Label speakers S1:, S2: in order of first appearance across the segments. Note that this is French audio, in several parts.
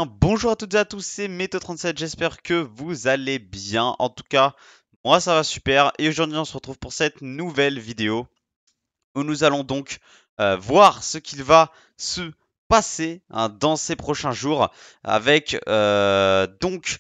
S1: bien, bonjour à toutes et à tous, c'est Meto37, j'espère que vous allez bien. En tout cas, moi ça va super et aujourd'hui on se retrouve pour cette nouvelle vidéo où nous allons donc voir ce qu'il va se passer dans ces prochains jours avec donc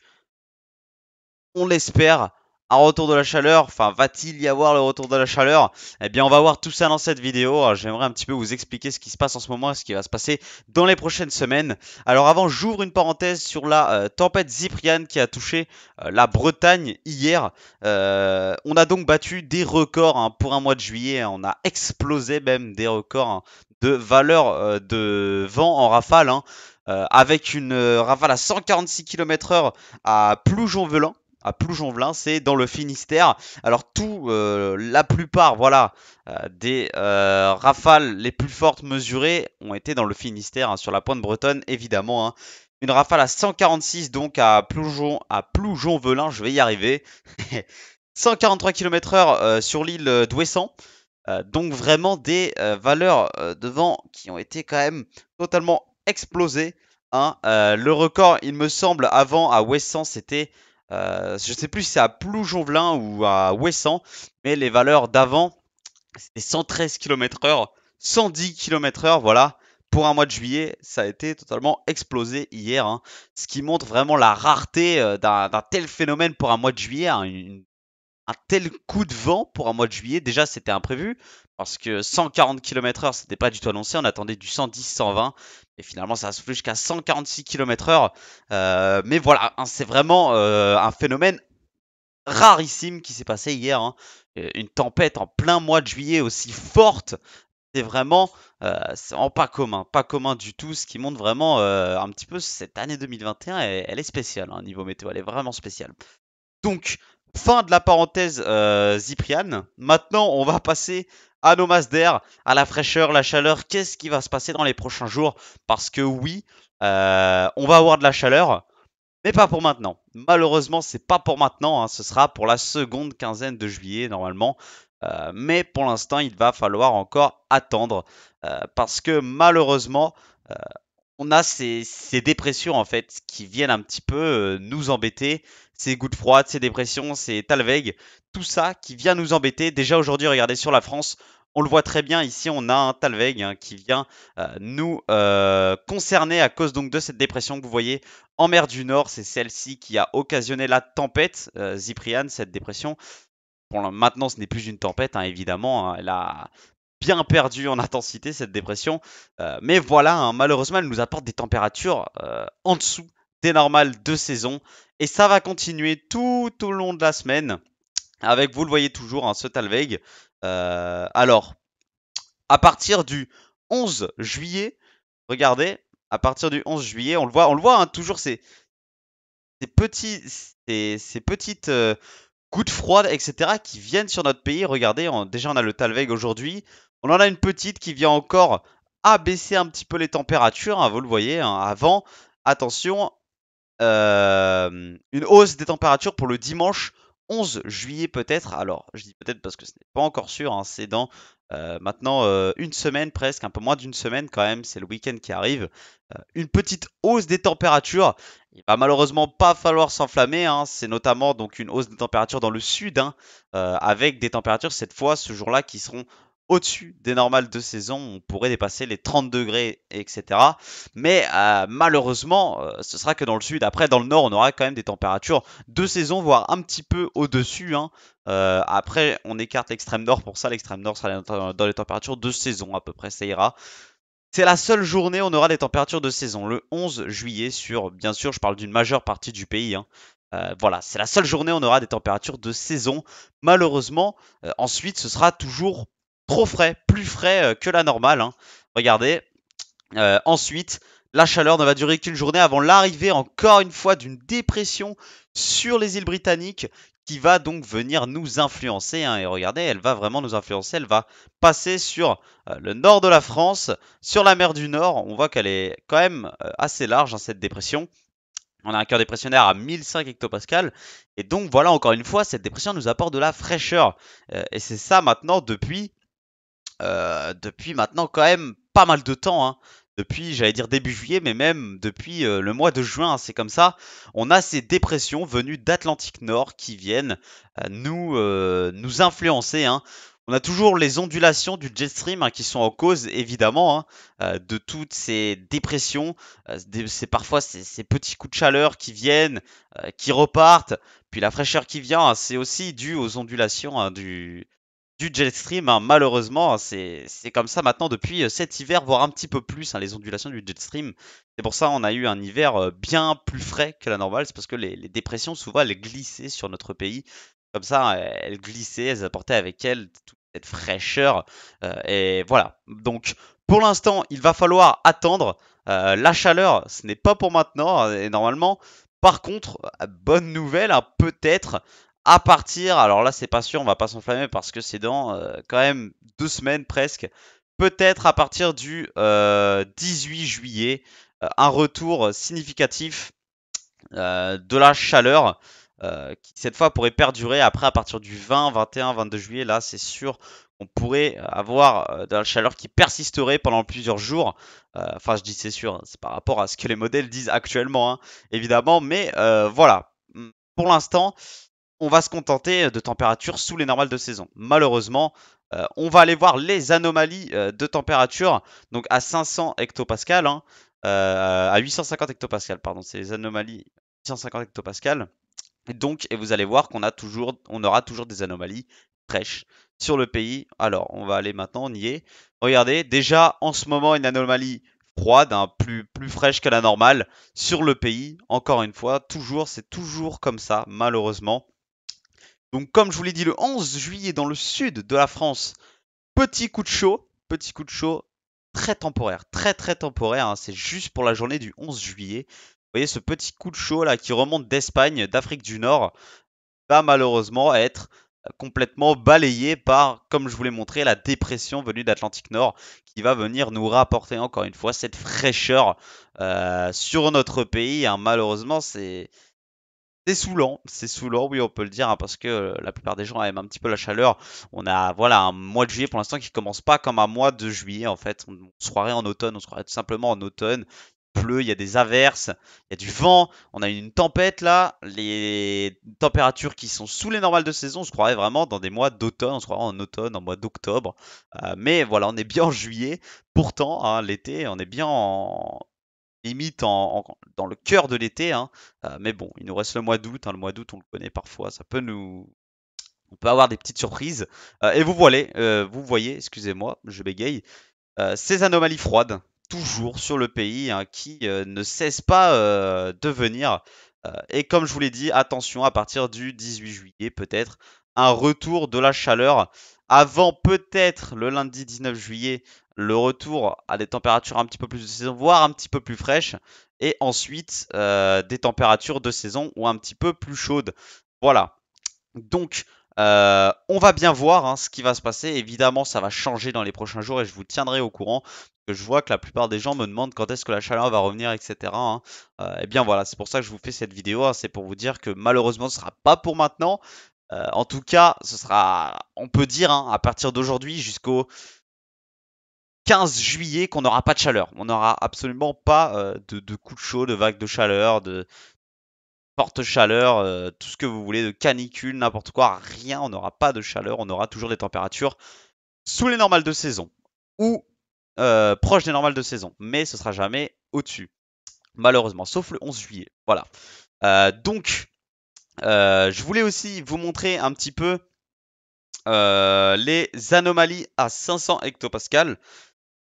S1: on l'espère, un retour de la chaleur. Enfin, va-t-il y avoir le retour de la chaleur? Eh bien, on va voir tout ça dans cette vidéo. Alors, j'aimerais un petit peu vous expliquer ce qui se passe en ce moment et ce qui va se passer dans les prochaines semaines. Alors, avant, j'ouvre une parenthèse sur la tempête Cyprian qui a touché la Bretagne hier. On a donc battu des records pour un mois de juillet. On a explosé même des records de valeur de vent en rafale. Avec une rafale à 146 km/h à Plougonvelin. À Plougonvelin, c'est dans le Finistère. Alors la plupart, voilà, des rafales les plus fortes mesurées ont été dans le Finistère, sur la pointe bretonne, évidemment. Une rafale à 146 donc à Plougonvelin, je vais y arriver. 143 km/h sur l'île d'Ouessant. Donc vraiment des valeurs de vent qui ont été quand même totalement explosées. Le record, il me semble, avant à Ouessant, c'était, je sais plus si c'est à Plougonvelin ou à Ouessant, mais les valeurs d'avant, c'était 113 km/h, 110 km/h, voilà. Pour un mois de juillet, ça a été totalement explosé hier. Ce qui montre vraiment la rareté d'un tel phénomène pour un mois de juillet. Un tel coup de vent pour un mois de juillet. Déjà, c'était imprévu parce que 140 km/h, c'était pas du tout annoncé. On attendait du 110, 120 et finalement, ça a soufflé jusqu'à 146 km/h. Mais voilà, c'est vraiment un phénomène rarissime qui s'est passé hier. Une tempête en plein mois de juillet aussi forte. C'est vraiment pas commun du tout, ce qui montre vraiment un petit peu cette année 2021, elle est spéciale, niveau météo, elle est vraiment spéciale. Donc, fin de la parenthèse Cyprian. Maintenant, on va passer à nos masses d'air, à la fraîcheur, la chaleur. Qu'est-ce qui va se passer dans les prochains jours? Parce que oui, on va avoir de la chaleur, mais pas pour maintenant. Malheureusement, c'est pas pour maintenant. Ce sera pour la seconde quinzaine de juillet normalement. Mais pour l'instant, il va falloir encore attendre parce que malheureusement, euh, on a ces dépressions en fait qui viennent un petit peu nous embêter, ces gouttes froides, ces dépressions, ces talwegs, tout ça qui vient nous embêter. Déjà aujourd'hui, regardez sur la France, on le voit très bien ici, on a un talweg qui vient nous concerner à cause donc de cette dépression que vous voyez en mer du Nord. C'est celle-ci qui a occasionné la tempête Cyprian, cette dépression. Maintenant, ce n'est plus une tempête, évidemment. Elle a bien perdu en intensité, cette dépression. Mais voilà, malheureusement, elle nous apporte des températures en dessous des normales de saison. Et ça va continuer tout au long de la semaine. Avec, vous le voyez toujours, ce Talweg. Alors, à partir du 11 juillet, regardez, à partir du 11 juillet, on le voit toujours ces petits, ces petites gouttes froides, etc., qui viennent sur notre pays. Regardez, déjà on a le Talweg aujourd'hui. On en a une petite qui vient encore abaisser un petit peu les températures. Vous le voyez, avant, attention, une hausse des températures pour le dimanche 11 juillet peut-être. Alors, je dis peut-être parce que ce n'est pas encore sûr. C'est dans maintenant une semaine presque, un peu moins d'une semaine quand même. C'est le week-end qui arrive. Une petite hausse des températures. Il va malheureusement pas falloir s'enflammer. C'est notamment donc une hausse des températures dans le sud, avec des températures cette fois ce jour-là qui seront au-dessus des normales de saison. On pourrait dépasser les 30 degrés, etc. Mais malheureusement, ce sera que dans le sud. Après, dans le nord, on aura quand même des températures de saison, voire un petit peu au-dessus. Après, on écarte l'extrême nord pour ça. L'extrême nord sera dans les températures de saison à peu près, ça ira. C'est la seule journée où on aura des températures de saison, le 11 juillet bien sûr, je parle d'une majeure partie du pays. Voilà, c'est la seule journée où on aura des températures de saison. Malheureusement, ensuite, ce sera toujours trop frais, plus frais que la normale. Regardez, ensuite, la chaleur ne va durer qu'une journée avant l'arrivée, encore une fois, d'une dépression sur les îles britanniques qui va donc venir nous influencer. Et regardez, elle va vraiment nous influencer. Elle va passer sur le nord de la France, sur la mer du Nord. On voit qu'elle est quand même assez large, cette dépression. On a un cœur dépressionnaire à 1005 hectopascales. Et donc voilà, encore une fois, cette dépression nous apporte de la fraîcheur. Et c'est ça maintenant depuis maintenant quand même pas mal de temps. depuis, j'allais dire début juillet, mais même depuis le mois de juin, hein, c'est comme ça. On a ces dépressions venues d'Atlantique Nord qui viennent nous influencer, hein. On a toujours les ondulations du jet stream, hein, qui sont en cause, évidemment, hein, de toutes ces dépressions. C'est parfois ces petits coups de chaleur qui viennent, qui repartent, puis la fraîcheur qui vient, hein, c'est aussi dû aux ondulations, hein, du jet stream, hein. Malheureusement, hein, c'est comme ça maintenant depuis cet hiver, voire un petit peu plus, hein, les ondulations du jet stream. C'est pour ça on a eu un hiver bien plus frais que la normale. C'est parce que les dépressions, souvent, elles glissaient sur notre pays. Comme ça, elles glissaient, elles apportaient avec elles toute cette fraîcheur. Et voilà. Donc, pour l'instant, il va falloir attendre. La chaleur, ce n'est pas pour maintenant. Et normalement, par contre, bonne nouvelle, hein, peut-être à partir, alors là c'est pas sûr, on va pas s'enflammer parce que c'est dans quand même 2 semaines presque, peut-être à partir du 18 juillet, un retour significatif de la chaleur qui cette fois pourrait perdurer. Après, à partir du 20, 21, 22 juillet, là c'est sûr on pourrait avoir de la chaleur qui persisterait pendant plusieurs jours. Enfin, je dis c'est sûr, hein, c'est par rapport à ce que les modèles disent actuellement, hein, évidemment, mais voilà. Pour l'instant, on va se contenter de températures sous les normales de saison. Malheureusement, on va aller voir les anomalies de température, donc à 500 hectopascales, hein, à 850 hectopascales, pardon, c'est les anomalies 850 hectopascales. Et vous allez voir on aura toujours des anomalies fraîches sur le pays. Alors, on va aller maintenant, on y est. Regardez, déjà en ce moment, une anomalie froide, hein, plus fraîche que la normale sur le pays. Encore une fois, c'est toujours comme ça, malheureusement. Donc, comme je vous l'ai dit, le 11 juillet dans le sud de la France, petit coup de chaud, très temporaire, très temporaire, hein. C'est juste pour la journée du 11 juillet. Vous voyez ce petit coup de chaud là qui remonte d'Espagne, d'Afrique du Nord, va malheureusement être complètement balayé par, comme je vous l'ai montré, la dépression venue d'Atlantique Nord qui va venir nous rapporter encore une fois cette fraîcheur sur notre pays, hein. Malheureusement, c'est saoulant, oui, on peut le dire, hein, parce que la plupart des gens aiment un petit peu la chaleur. On a, voilà, un mois de juillet pour l'instant qui commence pas comme un mois de juillet, en fait. On se croirait en automne, on se croirait tout simplement en automne. Il pleut, il y a des averses, il y a du vent, on a eu une tempête là. Les températures qui sont sous les normales de saison, on se croirait vraiment dans des mois d'automne, on se croirait en automne, en mois d'octobre. Mais voilà, on est bien en juillet. Pourtant, hein, l'été, on est bien en, limite dans le cœur de l'été, hein. Mais bon, il nous reste le mois d'août, hein. Le mois d'août, on le connaît parfois, on peut avoir des petites surprises. Et vous voyez, excusez-moi, je bégaye, ces anomalies froides, toujours sur le pays, hein, qui ne cessent pas de venir. Et comme je vous l'ai dit, attention, à partir du 18 juillet, peut-être un retour de la chaleur. Avant peut-être le lundi 19 juillet, le retour à des températures un petit peu plus de saison, voire un petit peu plus fraîches. Et ensuite, des températures de saison ou un petit peu plus chaudes. Voilà. Donc, on va bien voir, hein, ce qui va se passer. Évidemment, ça va changer dans les prochains jours et je vous tiendrai au courant. Que je vois que la plupart des gens me demandent quand est-ce que la chaleur va revenir, etc., hein. Et bien voilà, c'est pour ça que je vous fais cette vidéo, hein. C'est pour vous dire que malheureusement, ce sera pas pour maintenant. En tout cas, ce sera, on peut dire, hein, à partir d'aujourd'hui jusqu'au 15 juillet qu'on n'aura pas de chaleur. On n'aura absolument pas de coups de chaud, de vagues de chaleur, de forte chaleur, tout ce que vous voulez, de canicule, n'importe quoi, rien, on n'aura pas de chaleur, on aura toujours des températures sous les normales de saison ou proches des normales de saison, mais ce sera jamais au-dessus, malheureusement, sauf le 11 juillet. Voilà. Donc, je voulais aussi vous montrer un petit peu les anomalies à 500 hectopascales.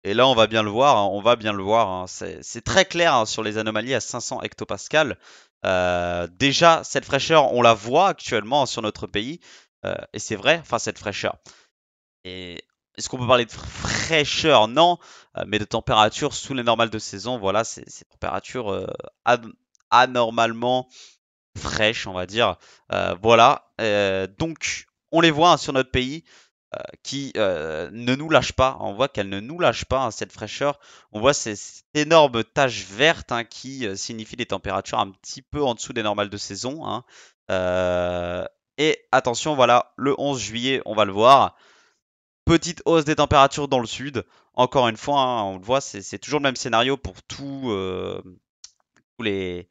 S1: Et là, on va bien le voir, hein, hein. C'est très clair, hein, sur les anomalies à 500 hectopascales. Déjà, cette fraîcheur, on la voit actuellement, hein, sur notre pays. Et c'est vrai, enfin, cette fraîcheur. Et est-ce qu'on peut parler de fraîcheur? Non, mais de température sous les normales de saison. Voilà, c'est ces températures anormalement fraîches, on va dire. Voilà, donc on les voit, hein, sur notre pays qui ne nous lâche pas. On voit qu'elle ne nous lâche pas, hein, cette fraîcheur. On voit ces énormes taches vertes, hein, qui signifient des températures un petit peu en dessous des normales de saison, hein. Euh, et attention, voilà, le 11 juillet, on va le voir. Petite hausse des températures dans le sud. Encore une fois, hein, on le voit, c'est toujours le même scénario pour tous les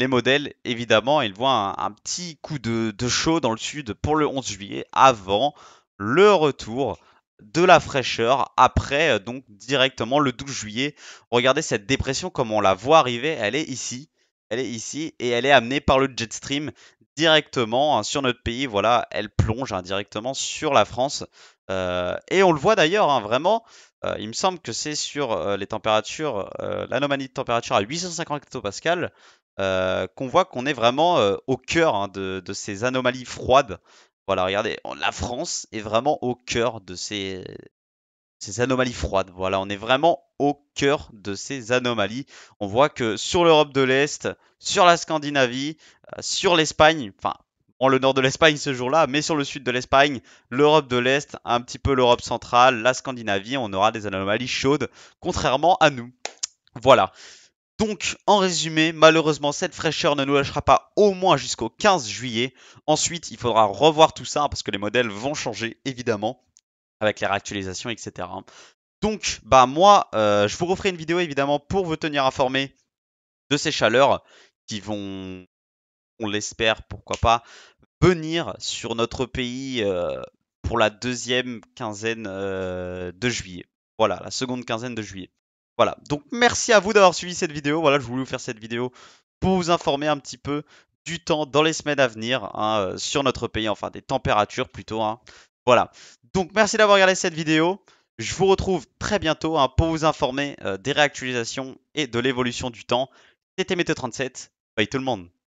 S1: modèles. Évidemment, ils voient un petit coup de chaud dans le sud pour le 11 juillet avant le retour de la fraîcheur après donc directement le 12 juillet. Regardez cette dépression comme on la voit arriver, elle est ici. Elle est ici et elle est amenée par le jet stream directement hein, sur notre pays. Voilà, elle plonge hein, directement sur la France. Et on le voit d'ailleurs, hein, vraiment, il me semble que c'est sur les températures, l'anomalie de température à 850 hectopascales, qu'on voit qu'on est vraiment au cœur hein, de ces anomalies froides. Voilà, regardez, la France est vraiment au cœur de ces anomalies froides. Voilà, on est vraiment au cœur de ces anomalies. On voit que sur l'Europe de l'Est, sur la Scandinavie, sur l'Espagne, enfin, bon, le nord de l'Espagne ce jour-là, mais sur le sud de l'Espagne, l'Europe de l'Est, un petit peu l'Europe centrale, la Scandinavie, on aura des anomalies chaudes, contrairement à nous. Voilà. Donc, en résumé, malheureusement, cette fraîcheur ne nous lâchera pas au moins jusqu'au 15 juillet. Ensuite, il faudra revoir tout ça hein, parce que les modèles vont changer, évidemment, avec les réactualisations, etc. Donc, bah moi, je vous referai une vidéo, évidemment, pour vous tenir informé de ces chaleurs qui vont, on l'espère, pourquoi pas, venir sur notre pays pour la deuxième quinzaine de juillet. Voilà, la seconde quinzaine de juillet. Voilà, donc merci à vous d'avoir suivi cette vidéo. Voilà, je voulais vous faire cette vidéo pour vous informer un petit peu du temps dans les semaines à venir hein, sur notre pays, enfin des températures plutôt. Hein. Voilà, donc merci d'avoir regardé cette vidéo. Je vous retrouve très bientôt hein, pour vous informer des réactualisations et de l'évolution du temps. C'était Météo 37. Bye tout le monde.